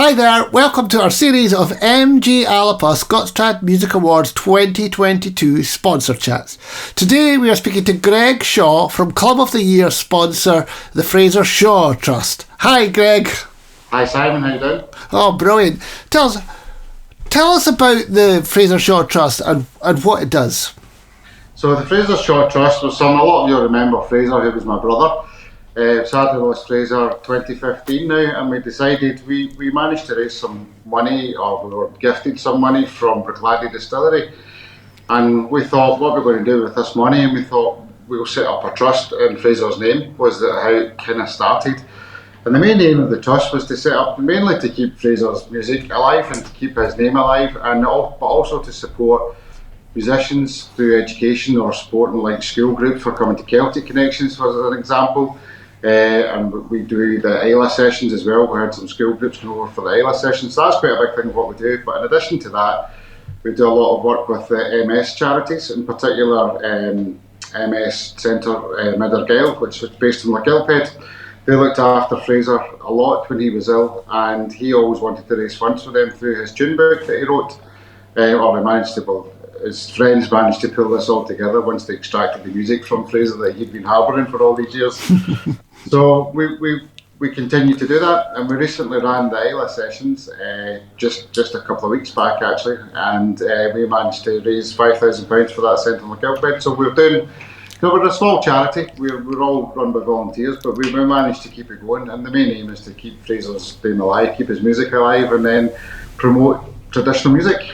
Hi there, welcome to our series of ALBA Scots Trad Music Awards 2022 sponsor chats. Today we are speaking to Greg Shaw from Club of the Year sponsor, the Fraser Shaw Trust. Hi Greg. Hi Simon, how you doing? Oh, brilliant. Tell us about the Fraser Shaw Trust and what it does. So the Fraser Shaw Trust was a lot of you remember Fraser, who was my brother. Sadly lost Fraser 2015 now, and we decided we managed to raise some money, or we were gifted some money from Bruichladdich Distillery, and we thought what we're going to do with this money, and we thought we'll set up a trust in Fraser's name. Was that how it kind of started? And the main aim of the trust was to set up mainly to keep Fraser's music alive and to keep his name alive, but also to support musicians through education or supporting like school groups for coming to Celtic Connections, for an example. And we do the ALBA sessions as well. We had some school groups come over for the ALBA sessions, so that's quite a big thing of what we do. But in addition to that, we do a lot of work with the MS charities, in particular MS Centre Midergail, which is based in Lagilphead. They looked after Fraser a lot when he was ill, and he always wanted to raise funds for them through his tune book that he wrote. His friends managed to pull this all together once they extracted the music from Fraser that he'd been harbouring for all these years. So we continue to do that, and we recently ran the ALBA sessions just a couple of weeks back actually, and we managed to raise £5,000 for that centre in Lagilphead. So we're a small charity, we're all run by volunteers, but we managed to keep it going, and the main aim is to keep Fraser's name alive, keep his music alive, and then promote traditional music.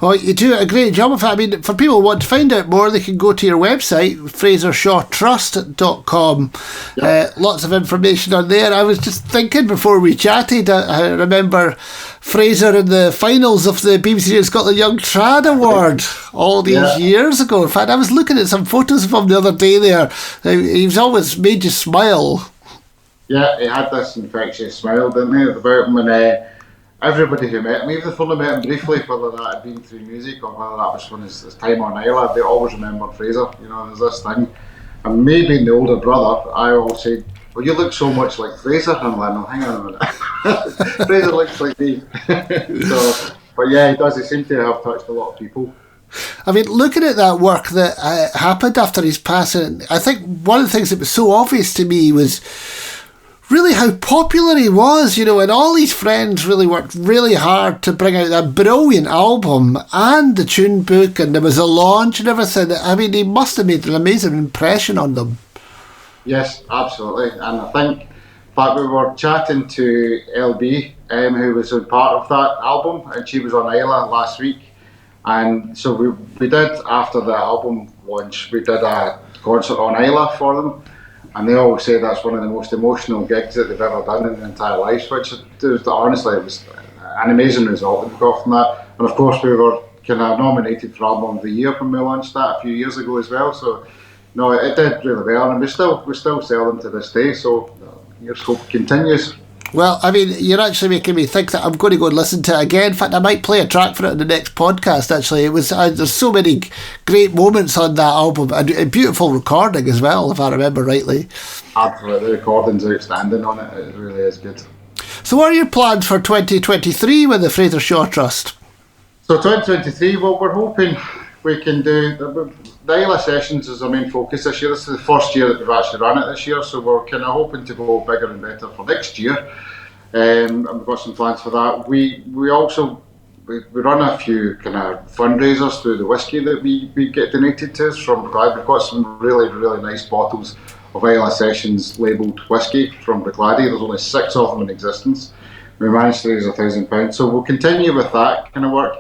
Well, you do a great job of it. I mean, for people who want to find out more, they can go to your website, FraserShawTrust.com. Yep. Lots of information on there. I was just thinking before we chatted, I remember Fraser in the finals of the BBC Scotland Young Trad Award all these years ago. In fact, I was looking at some photos of him the other day there. He's always made you smile. Yeah, he had this infectious smile, didn't he, about him, and everybody who met him, even if they only met him briefly, whether that had been through music or whether that was from his time on ALBA, they always remember Fraser. You know, there's this thing. And me being the older brother, I always said, well, you look so much like Fraser. And I'm like, no, hang on a minute. Fraser looks like me. But yeah, he does. He seems to have touched a lot of people. I mean, looking at that work that happened after his passing, I think one of the things that was so obvious to me was really how popular he was, you know, and all his friends really worked really hard to bring out that brilliant album and the tune book, and there was a launch and everything. I mean, he must have made an amazing impression on them. Yes, absolutely. And I think, in fact, we were chatting to ALBA, who was a part of that album, and she was on ALBA last week. And so we did, after the album launch, we did a concert on ALBA for them. And they always say that's one of the most emotional gigs that they've ever done in their entire lives, which honestly, it was an amazing result that we got from that. And of course, we were kind of nominated for Album of the Year when we launched that a few years ago as well. So, no, it did really well, and we still sell them to this day. So, here's hope it continues. Well, I mean, you're actually making me think that I'm going to go and listen to it again. In fact, I might play a track for it in the next podcast, actually. It was there's so many great moments on that album, and a beautiful recording as well, if I remember rightly. Absolutely, the recording's outstanding on it. It really is good. So what are your plans for 2023 with the Fraser Shaw Trust? So 2023, well, we're hoping we can do... The ALBA sessions is our main focus this year. This is the first year that we've actually run it this year, so we're kind of hoping to go bigger and better for next year. And we've got some plans for that. We also run a few kind of fundraisers through the whisky that we get donated to us from Bruichladdich. We've got some really, really nice bottles of ALBA sessions labelled whisky from Bruichladdich. There's only 6 of them in existence. We managed to raise £1,000, so we'll continue with that kind of work.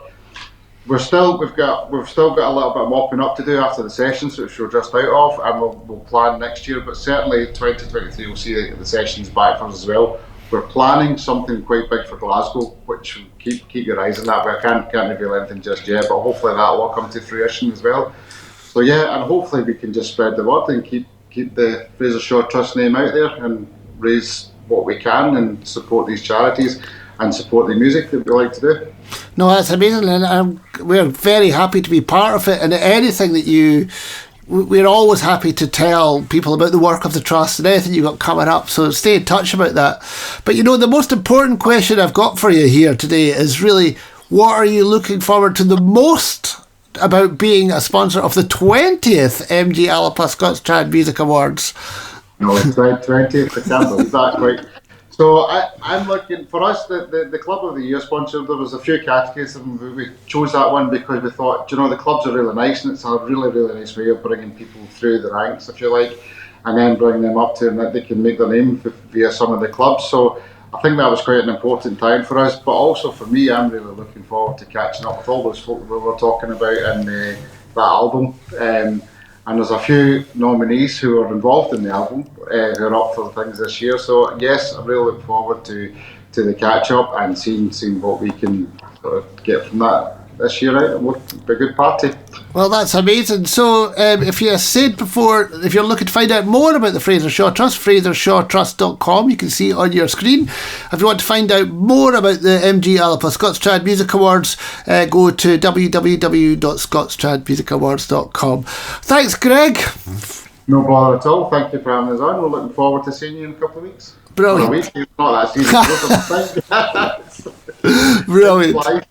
We've still got a little bit of mopping up to do after the sessions, which we're just out of, and we'll plan next year. But certainly 2023 we'll see the sessions back for us as well. We're planning something quite big for Glasgow, which keep your eyes on that. But I can't reveal anything just yet. But hopefully that will come to fruition as well. So yeah, and hopefully we can just spread the word and keep the Fraser Shaw Trust name out there and raise what we can and support these charities and support the music that we like to do. No, that's amazing, and we're very happy to be part of it. And anything that you we're always happy to tell people about the work of the Trust and anything you've got coming up, so stay in touch about that. But the most important question I've got for you here today is really, what are you looking forward to the most about being a sponsor of the 20th MG ALBA Scots Trad Music Awards? No, it's 20th, I can't believe that quite. So I'm looking, for us, the Club of the Year sponsor, there was a few categories and we chose that one because we thought, the clubs are really nice and it's a really, really nice way of bringing people through the ranks, if you like, and then bringing them up to and that they can make their name via some of the clubs. So I think that was quite an important time for us, but also for me, I'm really looking forward to catching up with all those folk we were talking about in that album. And there's a few nominees who are involved in the album who are up for things this year. So yes, I really look forward to the catch up and seeing what we can sort of get from that this year out. It will be a good party. Well, that's amazing. So if you said before, if you're looking to find out more about the Fraser Shaw Trust, FraserShawTrust.com, you can see it on your screen. If you want to find out more about the MG ALBA Scots Trad Music Awards, go to www.scotstradmusicawards.com. Thanks, Greg. No bother at all. Thank you for having us on. We're looking forward to seeing you in a couple of weeks. Brilliant. Or a week. It's not that serious. Brilliant.